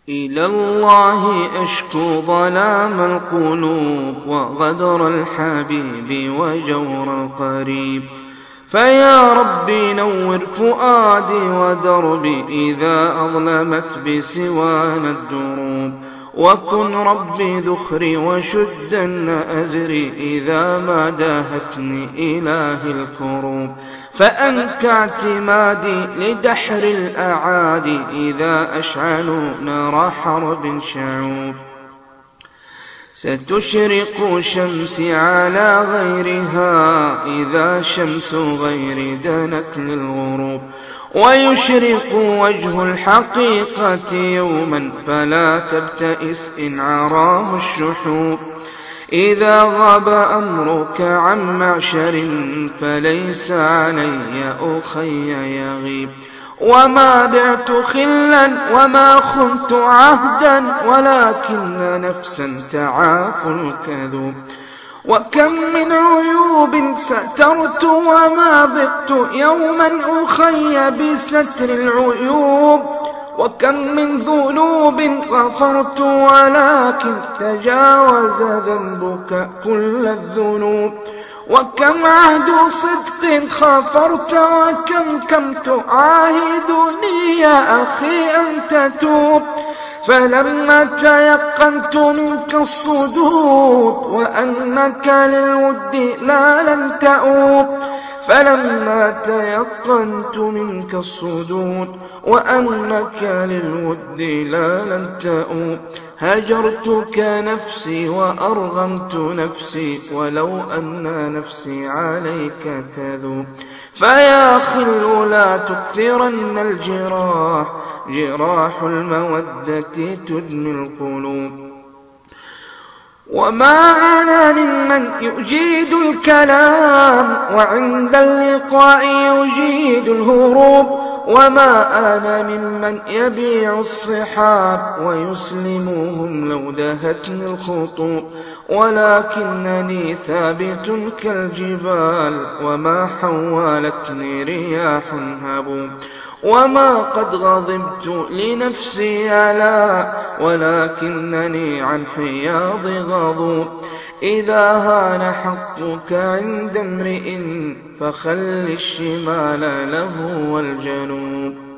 إلى الله أشكو ظلام القلوب وغدر الحبيب وجور القريب. فيا ربي نور فؤادي ودربي إذا أظلمت بسوانا الدروب. وكن ربي ذخري وشدا أزري إذا ما داهتني إله الكروب. فأنت اعتمادي لدحر الأعادي إذا أشعلوا نار حرب شعوب. ستشرق شمسي على غيرها إذا شمس غيري دنت للغروب. ويشرق وجه الحقيقة يوما فلا تبتئس إن عراه الشحوب. إذا غاب أمرك عن معشر فليس علي أخي يغيب. وما بعت خلا وما خنت عهدا ولكن نفسا تعاف الكذوب. وكم من عيوب سترت وما ضقت يوما أخي بستر العيوب. وكم من ذنوب غفرت ولكن تجاوز ذنبك كل الذنوب. وكم عهد صدق خفرت وكم تعاهدني يا أخي أن تتوب. فلما تيقنت منك الصدود وأنك للود لا لن تؤوب. فلما تيقنت منك الصدود وأنك للود لا لن تؤوب. هجرتك نفسي وأرغمت نفسي ولو أن نفسي عليك تذوب. فيا خل لا تكثرن الجراح جراح المودة تدمي القلوب. وما أنا ممن يجيد الكلام وعند اللقاء يجيد الهروب. وما أنا ممن يبيع الصحاب ويسلمهم لو دهتني الخطوب. ولكنني ثابت كالجبال وما حولتني رياح هبوب. وما قد غضبت لنفسي على ولكنني عن حياض غضوب. إذا هان حقك عند امرئ فخل الشمال له والجنوب.